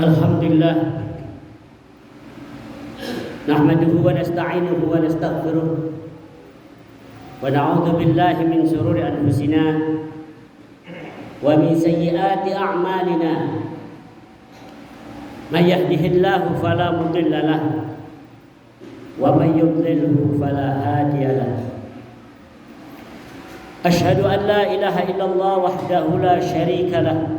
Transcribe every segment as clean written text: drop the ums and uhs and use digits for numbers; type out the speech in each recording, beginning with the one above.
Alhamdulillah nahmaduhu wa nasta'inuhu wa nastaghfiruh wa na'udzu billahi min shururi anfusina wa min sayyiati a'malina may yahdihillahu fala mudilla lahu wa may yudlilhu fala hadiya lahu. Asyhadu an la ilaha illallah wahdahu la syarika lahu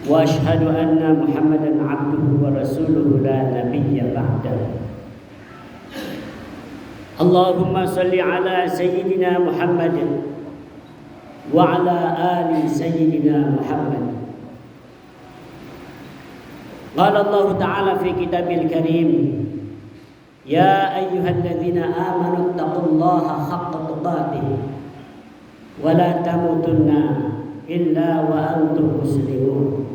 wa asyhadu anna Muhammadan abduhu wa rasuluhu la nabiyya ba'dahu. Allahumma salli ala sayyidina Muhammad wa ala ali sayyidina Muhammad. Qala Allah Ta'ala fi kitabil karim, ya ayyuhalladzina amanu taqullaha haqqa tuqatih wa la tamutunna illa wa antum muslimun.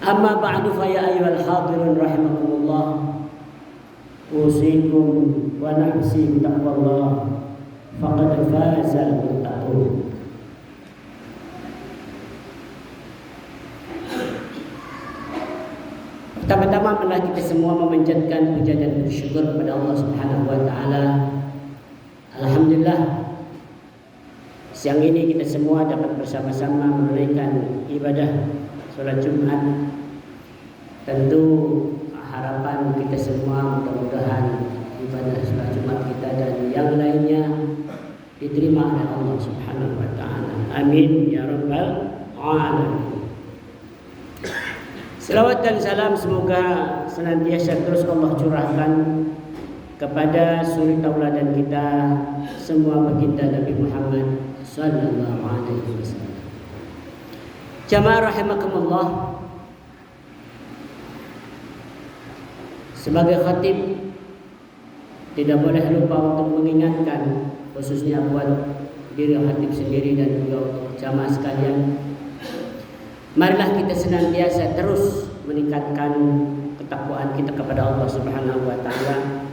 Amma ba'du fa ya ayyuhal hadirun rahimakumullah, usikum wa nafsi bitaqwallah faqad fazal muttaqun. Pertama-tama marilah kita semua memanjatkan puja dan bersyukur kepada Allah Subhanahu wa taala. Alhamdulillah, siang ini kita semua dapat bersama-sama menunaikan ibadah sholat Jumat. Tentu harapan kita semua mudah-mudahan ibadah sholat Jumat kita dan yang lainnya diterima oleh Allah Subhanahu wa taala. Amin ya rabbal alamin. Selawat dan salam semoga senantiasa terus Allah curahkan kepada suri tauladan kita semua baginda Nabi Muhammad sallallahu alaihi wasallam. Jamaah rahimakumullah, sebagai khatib tidak boleh lupa untuk mengingatkan, khususnya buat diri khatib sendiri dan juga untuk jamaah sekalian, marilah kita senantiasa terus meningkatkan ketakwaan kita kepada Allah Subhanahu wa taala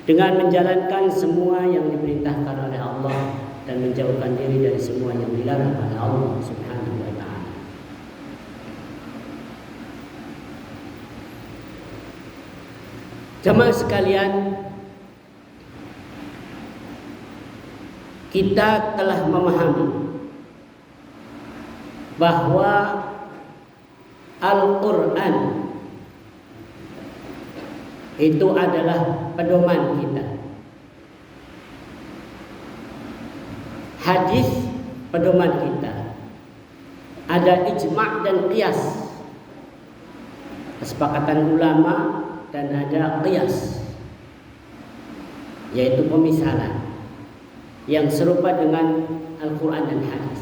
dengan menjalankan semua yang diperintahkan oleh Allah dan menjauhkan diri dari semua yang dilarang oleh Allah Subhanahu wa taala. Jemaah sekalian, kita telah memahami bahwa Al-Quran itu adalah pedoman kita. Hadis pedoman kita. Ada ijma' dan qiyas, kesepakatan ulama, dan ada qiyas, yaitu pemisalan yang serupa dengan Al-Quran dan hadis.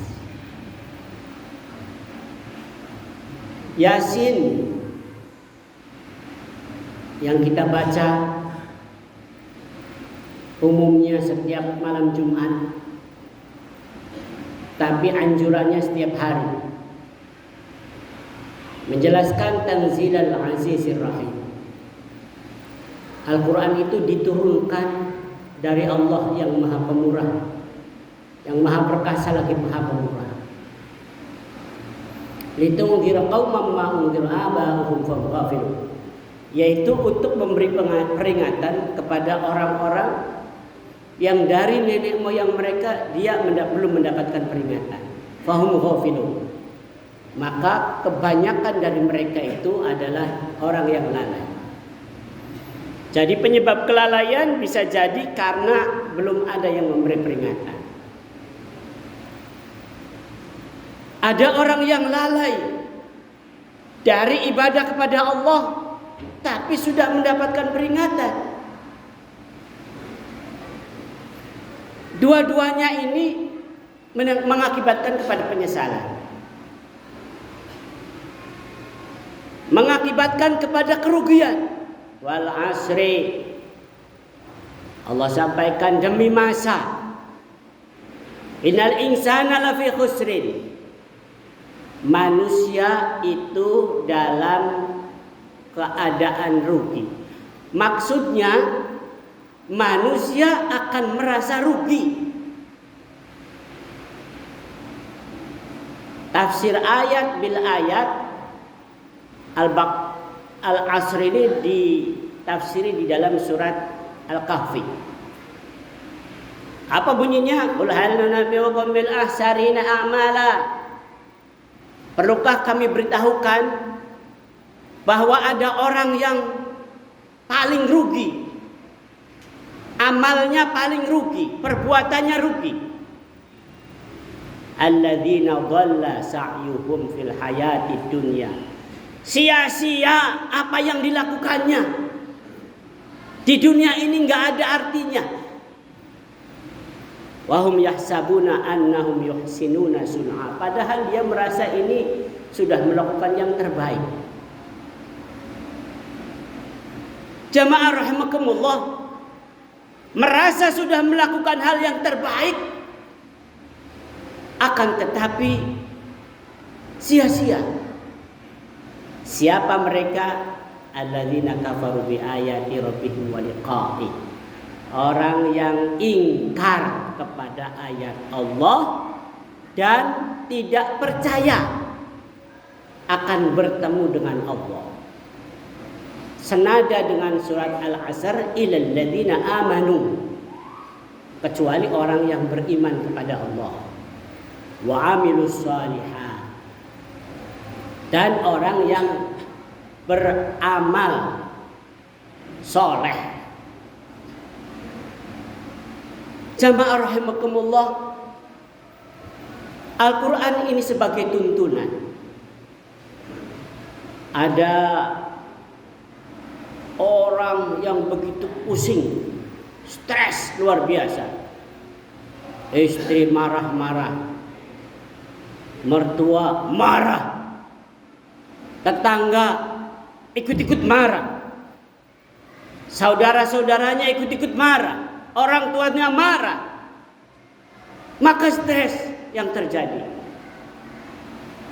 Yasin yang kita baca umumnya setiap malam Jumat, tapi anjurannya setiap hari, menjelaskan Tanzilal Azizir Rahim. Al-Quran itu diturunkan dari Allah yang Maha Pemurah, yang Maha Perkasa lagi Maha Pemurah. Litunzira qauman ma unzira aba'uhum fahum ghafilun, yaitu untuk memberi peringatan kepada orang-orang yang dari nenek moyang mereka dia belum mendapatkan peringatan. Fahum ghafilun, maka kebanyakan dari mereka itu adalah orang yang lalai. Jadi penyebab kelalaian bisa jadi karena belum ada yang memberi peringatan. Ada orang yang lalai dari ibadah kepada Allah tapi sudah mendapatkan peringatan. Dua-duanya ini mengakibatkan kepada penyesalan, mengakibatkan kepada kerugian. Wal asri, Allah sampaikan demi masa, innal insana lafi khusrin, manusia itu dalam keadaan rugi. Maksudnya manusia akan merasa rugi Tafsir ayat bil ayat Al-Asr ini ditafsiri di dalam surat Al-Kahfi. Apa bunyinya? Qul hal nunabbi'ukum bil ahsarina a'mala. Perlukah kami beritahukan bahwa ada orang yang paling rugi, amalnya paling rugi, perbuatannya rugi. Alladzina dhalla sa'yuhum fil hayati dunya. Sia-sia apa yang dilakukannya. Di dunia ini enggak ada artinya. Wa hum yahsabuna annahum yuhsinuna sun'a. Padahal dia merasa ini sudah melakukan yang terbaik. Jamaah rahimakumullah, merasa sudah melakukan hal yang terbaik, akan tetapi sia-sia. Siapa mereka? Alladzina kafaru bi ayati rabbihim wa liqa'i. Orang yang ingkar kepada ayat Allah dan tidak percaya akan bertemu dengan Allah. Senada dengan surat Al-Asr, ilal ladzina amanu, kecuali orang yang beriman kepada Allah, wa amilus shalihat, dan orang yang beramal soleh. Jamaah rahimakumullah, Al-Quran ini sebagai tuntunan. Ada orang yang begitu pusing, stres luar biasa. Istri marah-marah, mertua marah, tetangga ikut-ikut marah, saudara-saudaranya ikut-ikut marah, orang tuanya marah. Maka stres yang terjadi.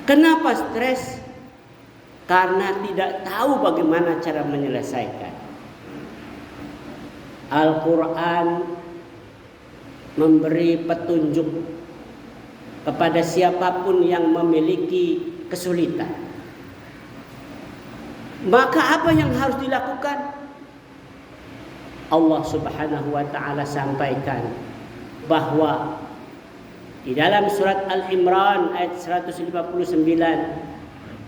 Kenapa stres? Karena tidak tahu bagaimana cara menyelesaikan. Al-Quran memberi petunjuk kepada siapapun yang memiliki kesulitan. Maka apa yang harus dilakukan? Allah Subhanahu wa ta'ala sampaikan bahwa di dalam surat Al-Imran ayat 159,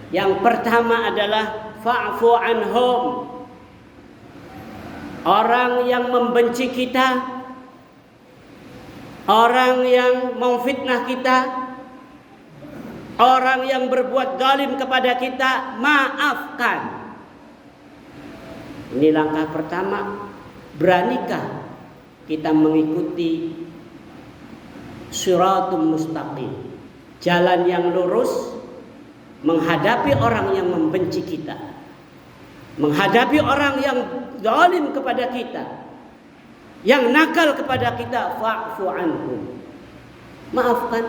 yang pertama adalah fa'fu anhum. Orang yang membenci kita, orang yang memfitnah kita, orang yang berbuat zalim kepada kita, maafkan. Ini langkah pertama. Beranikah kita mengikuti siratul mustaqim, jalan yang lurus, menghadapi orang yang membenci kita, menghadapi orang yang zalim kepada kita, yang nakal kepada kita, fa'fu anhum, maafkan.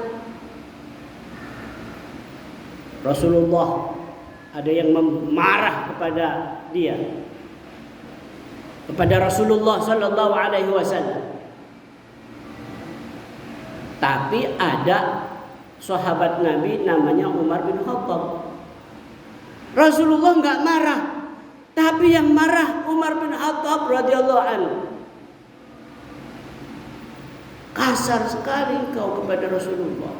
Rasulullah ada yang marah kepada dia, kepada Rasulullah sallallahu alaihi wasallam. Tapi ada sahabat Nabi namanya Umar bin Khattab. Rasulullah enggak marah, tapi yang marah Umar bin Khattab radhiyallahu anhu. Kasar sekali engkau kepada Rasulullah.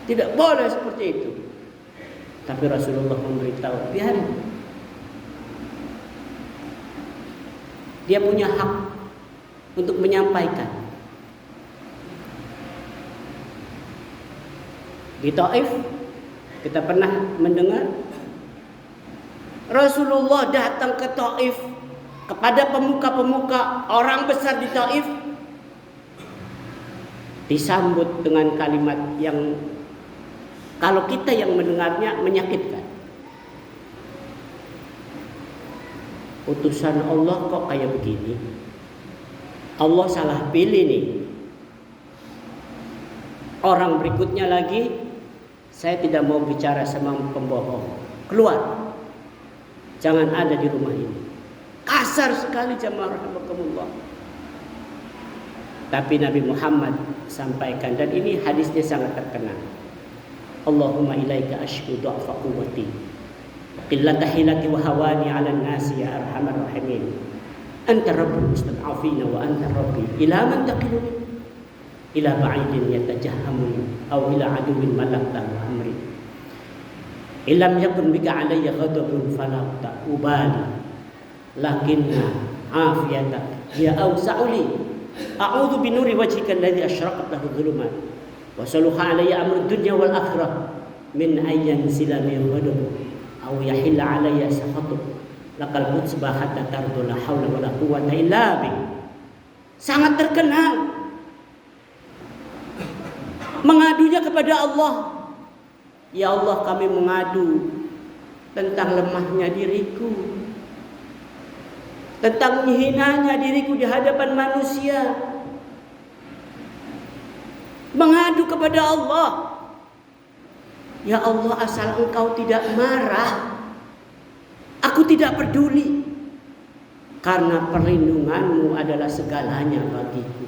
Tidak boleh seperti itu. Tapi Rasulullah memberitahu, biarin. Dia punya hak untuk menyampaikan. Di Taif kita pernah mendengar Rasulullah datang ke Taif kepada pemuka-pemuka orang besar di Taif, disambut dengan kalimat yang kalau kita yang mendengarnya menyakitkan. Utusan Allah kok kayak begini? Allah salah pilih nih. Orang berikutnya lagi, saya tidak mau bicara sama pembohong. Keluar. Jangan ada di rumah ini. Kasar sekali jamaah rahimakumullah. Tapi Nabi Muhammad sampaikan, dan ini hadisnya sangat terkenal. Allahumma ilaika ashku du'afa quwwati qillata hilati wa hawani 'ala an-nasi ya arhamar rahimin. Anta rabbul mustad'afina wa anta rabbi ila man taqiluni ila ba'idin yatajahhamuni aw ila aduwwin malakta amri. Illam yakun bika 'alayya ghadabun fala ubali lakinna afiyatak ya awsa'uli a'udzu bi nuri wajhika alladhi asyraqat lahu dhulumat wa saluha 'alayya amrud dunya wal akhirah min ayyan silami ghadab aw yahilla 'alayya sakhatuk lakal mutsbah hatta tardu la haula wala quwwata illa bik. Sangat terkenal mengadunya kepada Allah. Ya Allah, kami mengadu tentang lemahnya diriku, tentang hinanya diriku di hadapan manusia. Mengadu kepada Allah. Ya Allah, asal Engkau tidak marah, aku tidak peduli, karena perlindungan-Mu adalah segalanya bagiku.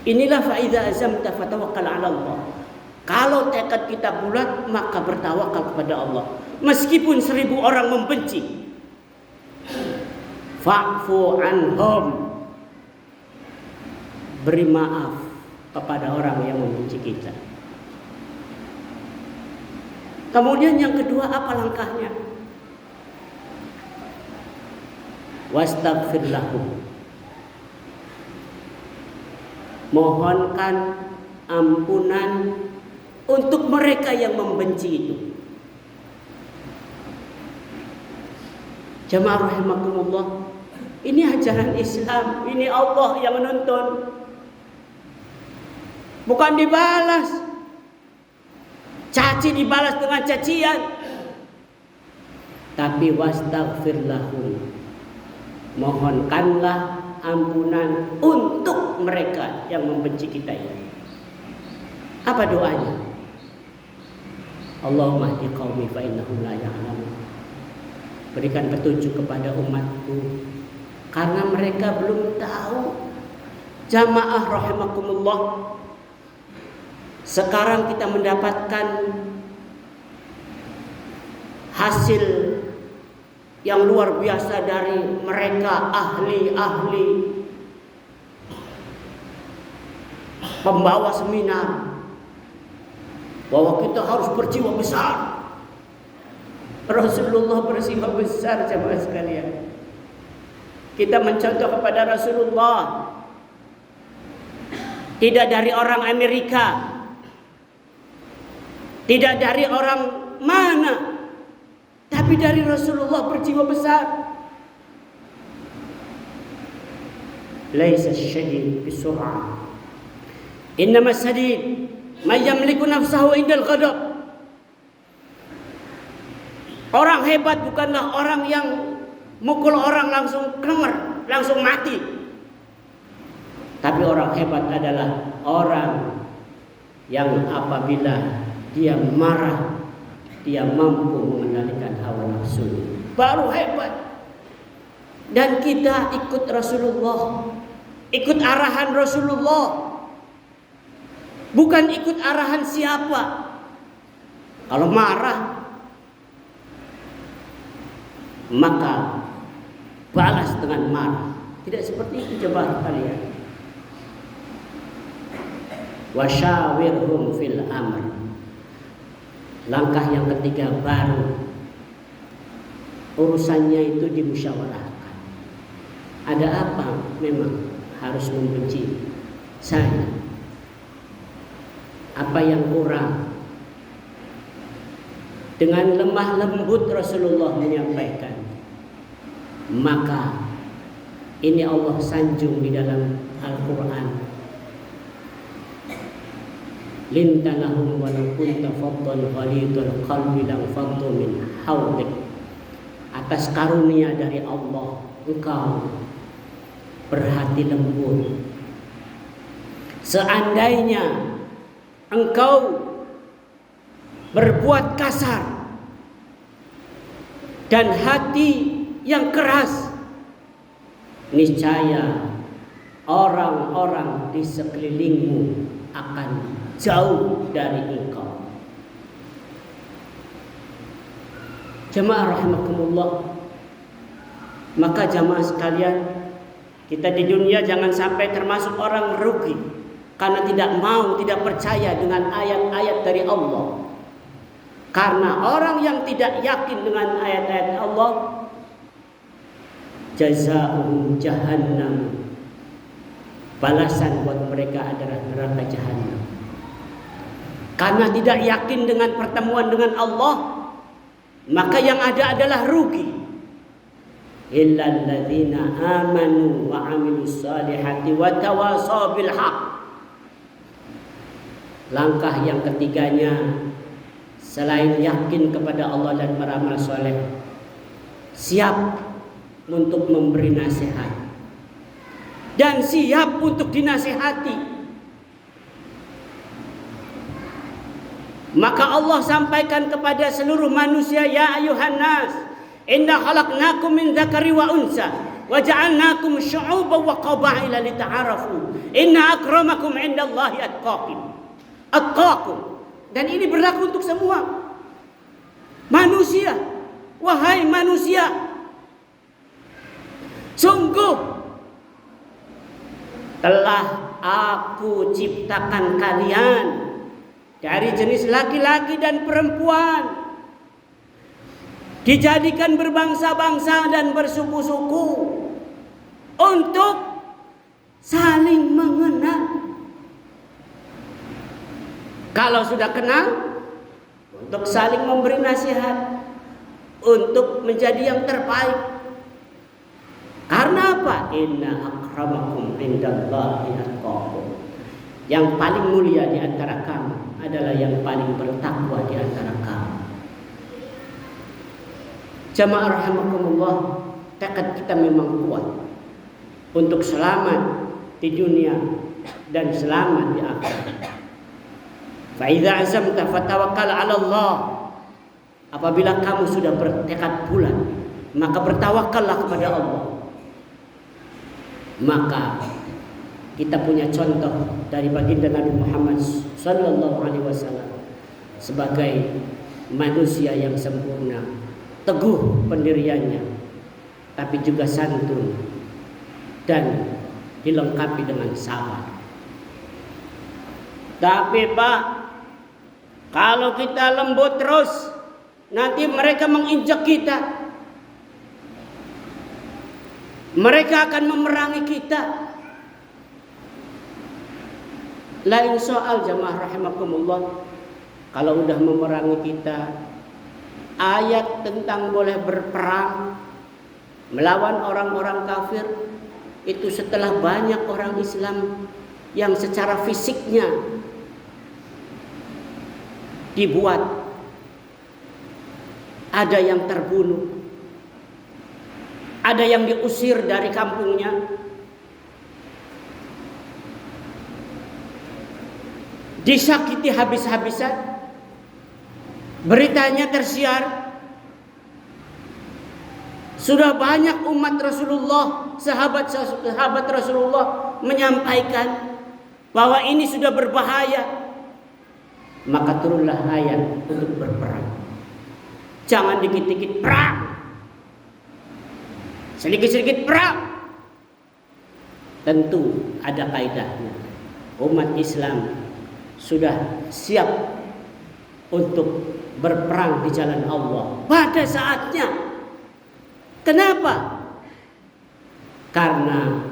Inilah fa'idha azamta fatawakkal 'ala Allah. Kalau tekad kita bulat, maka bertawakal kepada Allah. Meskipun 1000 orang membenci. Fa'fu anhum. Beri maaf kepada orang yang membenci kita. Kemudian yang kedua, apa langkahnya? Wastaghfir lahum. Mohonkan ampunan untuk mereka yang membenci itu. Jamaah rahimakumullah, ini ajaran Islam, ini Allah yang menuntun. Bukan dibalas. Caci dibalas dengan cacian. Tapi wastaghfir lahum. Mohonkanlah ampunan untuk mereka yang membenci kita ini. Apa doanya? Allahumma hdi qaumi fa innahum la ya'lamun. Berikan petunjuk kepada umatku karena mereka belum tahu. Jamaah rahimakumullah, sekarang kita mendapatkan hasil yang luar biasa dari mereka ahli-ahli pembawa seminar, bahwa kita harus berjiwa besar. Rasulullah berjiwa besar, jemaah sekalian. Kita mencontoh kepada Rasulullah, tidak dari orang Amerika, tidak dari orang mana, tapi dari Rasulullah berjiwa besar. Laisa syadid bisur'ah, innama syadid man yamliku nafsahu indal ghadab. Orang hebat bukanlah orang yang mukul orang langsung kemer, langsung mati. Tapi orang hebat adalah orang yang apabila dia marah, dia mampu mengendalikan hawa nafsu. Baru hebat. Dan kita ikut Rasulullah, ikut arahan Rasulullah, bukan ikut arahan siapa. Kalau marah, maka balas dengan marah. Tidak seperti itu jemaah kalian. Wasyawirhum fil amr. Langkah yang ketiga baru, urusannya itu dimusyawarahkan. Ada apa memang harus membenci saya? Apa yang kurang? Dengan lemah lembut Rasulullah menyampaikan. Maka ini Allah sanjung di dalam Al-Quran. Lintanahum walau kunta faddan ghalidul qalbi lam faddu min hawlik. Atas karunia dari Allah engkau berhati lembut. Seandainya engkau berbuat kasar dan hati yang keras, niscaya orang-orang di sekelilingmu akan jauh dari engkau. Jamaah rahimakumullah. Maka jamaah sekalian, kita di dunia jangan sampai termasuk orang rugi karena tidak percaya dengan ayat-ayat dari Allah. Karena orang yang tidak yakin dengan ayat-ayat Allah, jazaa'uhum jahannam, balasan buat mereka adalah neraka jahannam. Karena tidak yakin dengan pertemuan dengan Allah, maka yang ada adalah rugi. Illal ladzina amanu wa 'amilus salihati wa tawasaw bil haqq. Langkah yang ketiganya, selain yakin kepada Allah dan beramal soleh, siap untuk memberi nasihat dan siap untuk dinasihati. Maka Allah sampaikan kepada seluruh manusia, ya ayuhan nas, inna khalaqnakum min dzakari wa unsa wa ja'alnakum syu'uban wa qabaila lita'arafu inna akramakum 'indallahi atqakum. Dan ini berlaku untuk semua manusia. Wahai manusia, sungguh telah aku ciptakan kalian dari jenis laki-laki dan perempuan, dijadikan berbangsa-bangsa dan bersuku-suku untuk saling mengenal. Kalau sudah kenal, untuk saling memberi nasihat, untuk menjadi yang terbaik. Karena apa? Inna akramakum indallahi atqakum. Yang paling mulia di antara kamu adalah yang paling bertakwa di antara kamu. Jamaah rahimakumullah, tekad kita memang kuat untuk selamat di dunia dan selamat di akhirat. Fa idza azamta fatawakkal 'ala Allah. Apabila kamu sudah bertekad bulat, maka bertawakallah kepada Allah. Maka kita punya contoh dari baginda Nabi Muhammad sallallahu alaihi wasallam sebagai manusia yang sempurna, teguh pendiriannya, tapi juga santun dan dilengkapi dengan sabar. Tapi Pak, kalau kita lembut terus, nanti mereka menginjak kita. Mereka akan memerangi kita. Lain soal jamaah rahimakumullah, kalau udah memerangi kita, ayat tentang boleh berperang melawan orang-orang kafir itu setelah banyak orang Islam yang secara fisiknya dibuat, ada yang terbunuh, ada yang diusir dari kampungnya, disakiti habis-habisan, beritanya tersiar. Sudah banyak umat Rasulullah, sahabat Rasulullah menyampaikan bahwa ini sudah berbahaya. Maka turunlah ayat untuk berperang. Jangan dikit-dikit perang, sedikit-sedikit perang. Tentu ada kaidahnya. Umat Islam sudah siap untuk berperang di jalan Allah pada saatnya. Kenapa? Karena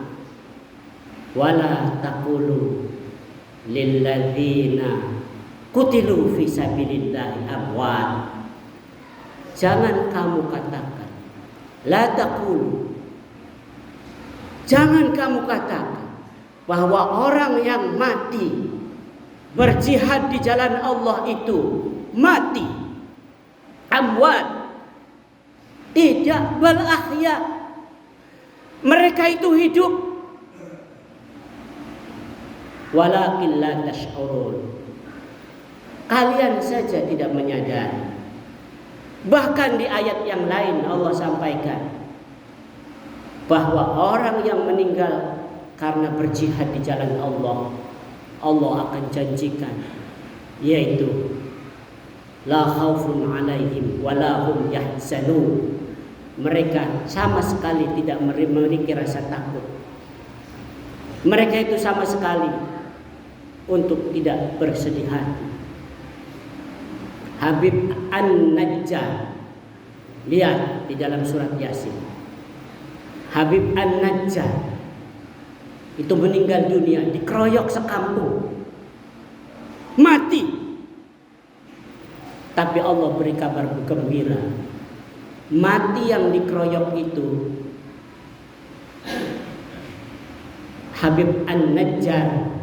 wala taqulu lilladzina qutilu fi sabilillahi amwat. Jangan kamu katakan, la taqulu, jangan kamu katakan bahwa orang yang mati berjihad di jalan Allah itu mati, amwat. Tidak, bal ahya. Mereka itu hidup. Walakin la tash'urun. Kalian saja tidak menyadari. Bahkan di ayat yang lain Allah sampaikan bahwa orang yang meninggal karena berjihad di jalan Allah Allah akan janjikan, yaitu la khaufun alaihim wala hum yahzanun. Mereka sama sekali tidak memiliki rasa takut. Mereka itu sama sekali untuk tidak bersedih hati. Habib An-Najjar, lihat di dalam surat Yasin. Habib An-Najjar itu meninggal dunia, dikeroyok sekampung, mati. Tapi Allah beri kabar gembira, mati yang dikeroyok itu Habib An-Najjar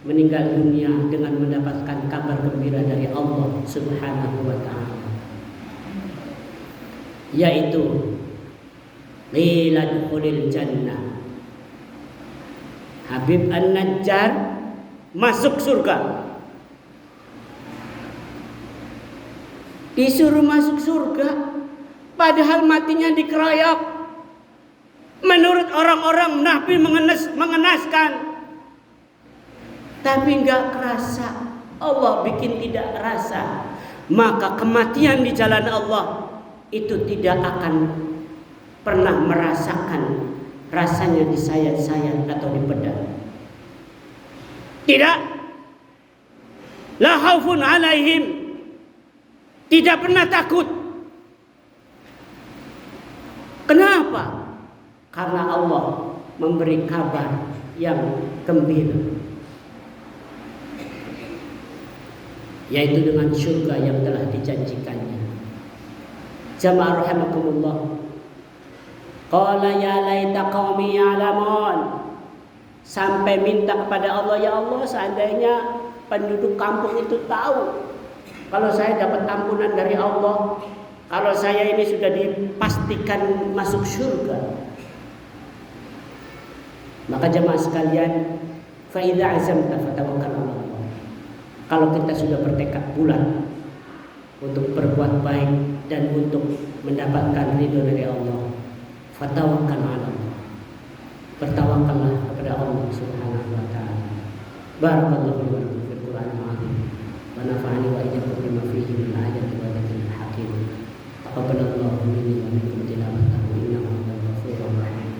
meninggal dunia dengan mendapatkan kabar gembira dari Allah Subhanahu wa ta'ala, yaitu qila dukhulil jannah. Habib An-Najjar masuk surga. Disuruh masuk surga, padahal matinya dikeroyok. Menurut orang-orang Nabi mengenaskan, tapi enggak kerasa. Allah bikin tidak rasa. Maka kematian di jalan Allah itu tidak akan pernah merasakan rasanya disayat-sayat atau dipedang. Tidak. La khaufun alaihim. Tidak pernah takut. Kenapa? Karena Allah memberi kabar yang gembira, yaitu dengan surga yang telah dijanjikannya. Jamaah rahimakumullah. Qala ya laita qaumi ya'lamun. Sampai minta kepada Allah, ya Allah, seandainya penduduk kampung itu tahu kalau saya dapat ampunan dari Allah, kalau saya ini sudah dipastikan masuk surga. Maka jemaah sekalian, fa idza azamta fatawakkal 'ala Allah. Kalau kita sudah bertekad bulat untuk berbuat baik dan untuk mendapatkan ridho dari Allah, fatawakkal 'ala Allah. Bertawakallah kepada Allah Subhanahu wa ta'ala. Barakallahu li wa lakum fil Qur'anil 'azim. Wa nafa'ani wa iyyakum bima fihi min ayati wa dzikril hakim. Taqabbalallahu minni wa minkum tilawatahu innahu huwal ghafurur rahim.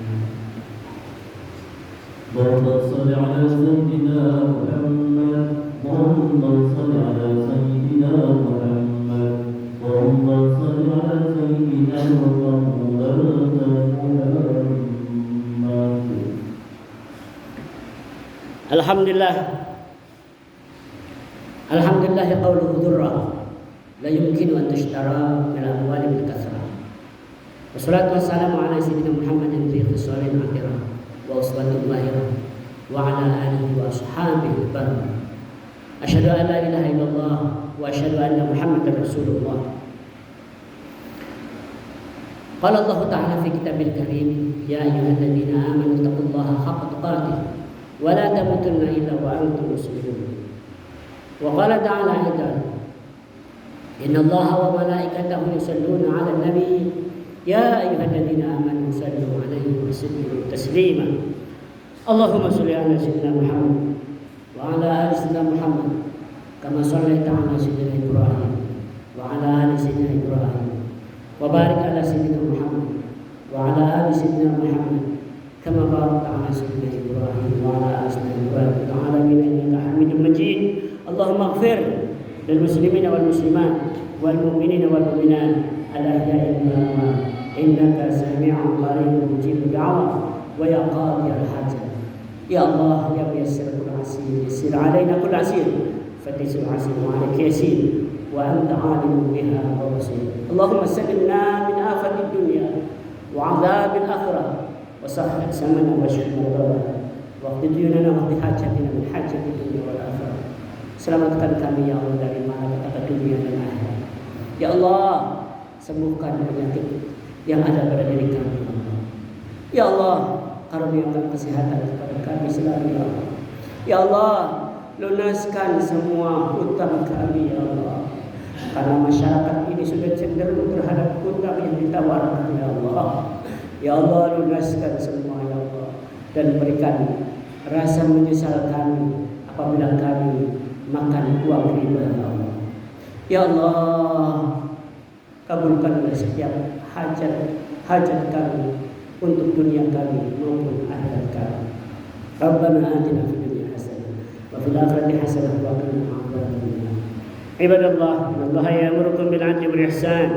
اللهم صل على سيدنا محمد. اللهم صل على سيدنا محمد. اللهم صل على سيدنا محمد. Alhamdulillah. Alhamdulillah qauluhu dzurra la yumkinu an tushtara min al-amwali bil kasrah. Wassalatu wassalamu ala sayyidina Muhammadin fi khisalin akhirah wa uswatun mahirah wa ala alihi wa ashabihi barra. Asyhadu an la ilaha illallah wa asyhadu anna Muhammadar Rasulullah. Qala Allah Ta'ala fi kitabil karim, ya ayyuhalladzina amanu taqullaha haqqa tuqatih wa la tamutunna illa wa antum muslimun. Wa qala ta'ala aidan, inna Allaha wa malaikatahu yusalluna 'alan nabi ya ayyuhalladzina amanu sallu 'alaihi wa sallimu taslima. Allahumma shalli 'ala sayyidina Muhammad wa 'ala ali sayyidina Muhammad kama shallaita 'ala sayyidina Ibrahim wa 'ala ali sayyidina Ibrahim wa barik 'ala sayyidina Muhammad wa 'ala ali sayyidina Muhammad kama barakta 'ala sayyidina Ibrahim wa 'ala ali sayyidina Ibrahim fil 'alamin innaka Hamidum Majid. Allahumma ighfir lil muslimina wal muslimat wal mu'minina wal mu'minat al ahya'i minhum wal amwat innaka sami'un qaribun mujibud da'wat wa ya qadiyal hajat. Ya Allah ya muyassir kull 'asir yassir 'alaina kull 'asir fatisul 'asir wa 'alaika yasir wa anta 'alimun biha wa basir. Allahumma sallimna min afatid dunya wa 'adzabil akhirah wa sahhat samana wa syukrana wa qdiyuna wa bihajatina min hajatid dunya wal akhirah. Selamatkan kami ya Allah dari malapetaka dunia dan akhirat. Ya Allah, sembuhkan penyakit yang ada pada diri kami ya Allah. Ya Allah, karuniakan kesehatan kepada kami selalu ya Allah. Ya Allah, lunaskan semua hutang kami ya Allah. Karena masyarakat ini sudah cenderung terhadap hutang yang ditawarkan ya Allah. Ya Allah, lunaskan semua ya Allah dan berikan rasa menyesal kami apabila kami makan uang riba, ya Allah. Ya Allah, kabulkanlah setiap hajat kami untuk dunia kami maupun akhirat kami. Rabbana atina fid dunya hasanah wa fil akhirati hasanah wa qina adzabannar. Ibadallah, innallaha ya'murukum bil 'adli wal ihsan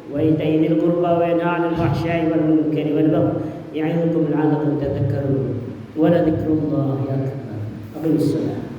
wa ita'i dzil qurba wa yanha 'anil fahsya'i wal munkari wal baghi ya'idukum la'allakum tadhakkarun. Wa la dzikrullahi akbar. Aqimissalah.